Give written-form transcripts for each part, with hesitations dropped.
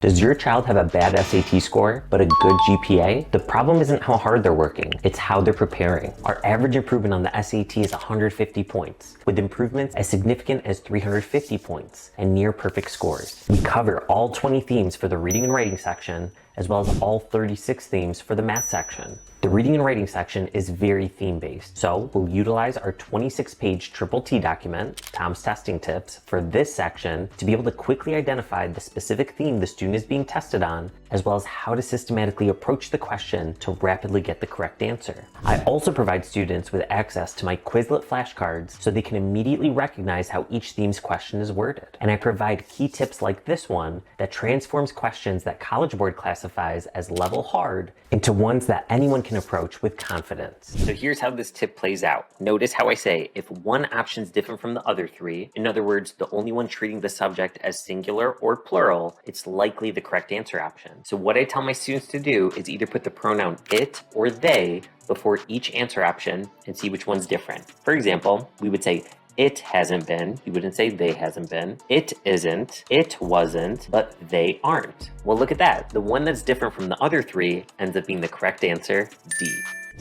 Does your child have a bad SAT score, but a good GPA? The problem isn't how hard they're working, it's how they're preparing. Our average improvement on the SAT is 150 points, with improvements as significant as 350 points and near perfect scores. We cover all 20 themes for the reading and writing section, as well as all 36 themes for the math section. The reading and writing section is very theme-based, so we'll utilize our 26-page Triple T document, Tom's Testing Tips, for this section to be able to quickly identify the specific theme the student is being tested on, as well as how to systematically approach the question to rapidly get the correct answer. I also provide students with access to my Quizlet flashcards so they can immediately recognize how each theme's question is worded. And I provide key tips like this one that transforms questions that College Board classifies as level hard into ones that anyone can approach with confidence. So here's how this tip plays out. Notice how I say if one option is different from the other three, in other words, the only one treating the subject as singular or plural, it's likely the correct answer option. So what I tell my students to do is either put the pronoun it or they before each answer option and see which one's different. For example, we would say it hasn't been. You wouldn't say they hasn't been. It isn't. It wasn't. But they aren't. Well, look at that. The one that's different from the other three ends up being the correct answer, D.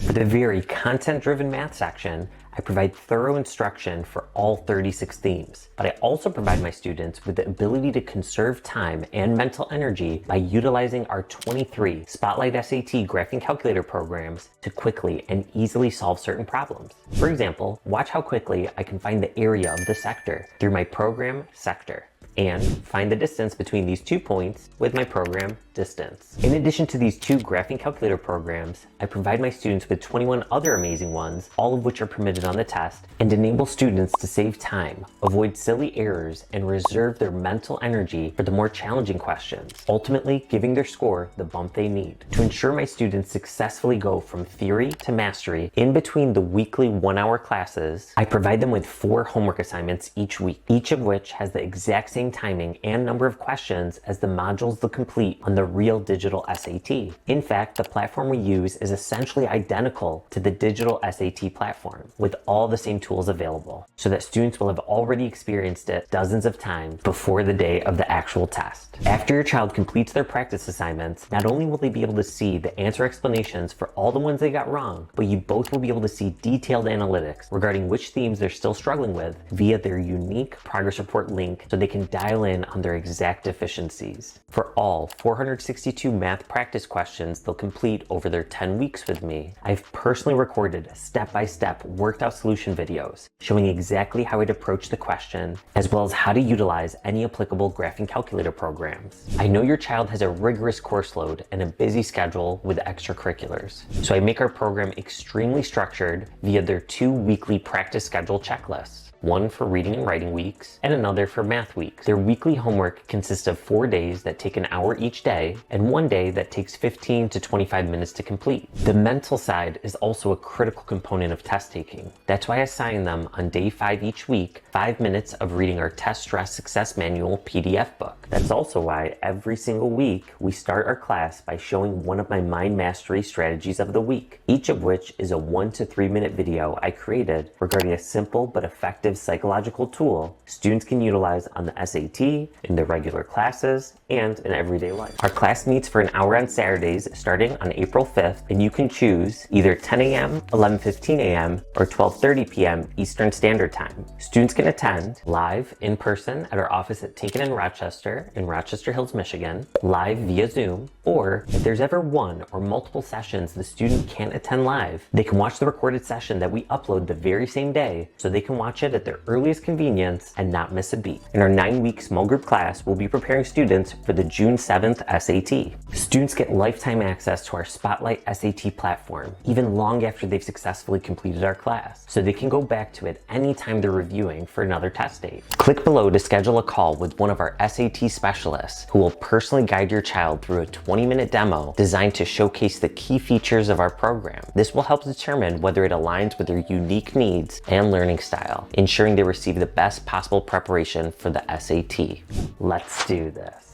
For the very content-driven math section, I provide thorough instruction for all 36 themes, but I also provide my students with the ability to conserve time and mental energy by utilizing our 23 Spotlight SAT graphing calculator programs to quickly and easily solve certain problems. For example, watch how quickly I can find the area of the sector through my program sector, and find the distance between these 2 points with my program distance. In addition to these 2 graphing calculator programs, I provide my students with 21 other amazing ones, all of which are permitted on the test, and enable students to save time, avoid silly errors, and reserve their mental energy for the more challenging questions, ultimately giving their score the bump they need. To ensure my students successfully go from theory to mastery in between the weekly 1-hour classes, I provide them with 4 homework assignments each week, each of which has the exact same timing and number of questions as the modules they'll complete on the real digital SAT. In fact, the platform we use is essentially identical to the digital SAT platform, with all the same tools available, so that students will have already experienced it dozens of times before the day of the actual test. After your child completes their practice assignments, not only will they be able to see the answer explanations for all the ones they got wrong, but you both will be able to see detailed analytics regarding which themes they're still struggling with via their unique progress report link, so they can dial in on their exact deficiencies. For all 462 math practice questions they'll complete over their 10 weeks with me, I've personally recorded step-by-step worked out solution videos showing exactly how I'd approach the question, as well as how to utilize any applicable graphing calculator programs. I know your child has a rigorous course load and a busy schedule with extracurriculars, so I make our program extremely structured via their 2 weekly practice schedule checklists. One for reading and writing weeks, and another for math weeks. Their weekly homework consists of 4 days that take an hour each day, and 1 day that takes 15 to 25 minutes to complete. The mental side is also a critical component of test taking. That's why I assign them on day 5 each week 5 minutes of reading our Test Stress Success Manual PDF book. That's also why every single week we start our class by showing one of my mind mastery strategies of the week, each of which is a 1 to 3 minute video I created regarding a simple but effective psychological tool students can utilize on the SAT, in their regular classes, and in everyday life. Our class meets for an hour on Saturdays starting on April 5th, and you can choose either 10 a.m., 11:15 a.m., or 12:30 p.m. Eastern Standard Time. Students can attend live in person at our office at Taken in Rochester Hills, Michigan, live via Zoom, or if there's ever one or multiple sessions the student can't attend live, they can watch the recorded session that we upload the very same day, so they can watch it at their earliest convenience and not miss a beat. In our 9-week small group class, we'll be preparing students for the June 7th SAT. Students get lifetime access to our Spotlight SAT platform, even long after they've successfully completed our class, so they can go back to it anytime they're reviewing for another test date. Click below to schedule a call with one of our SAT specialists who will personally guide your child through a 20-minute demo designed to showcase the key features of our program. This will help determine whether it aligns with their unique needs and learning style, ensuring they receive the best possible preparation for the SAT. Let's do this.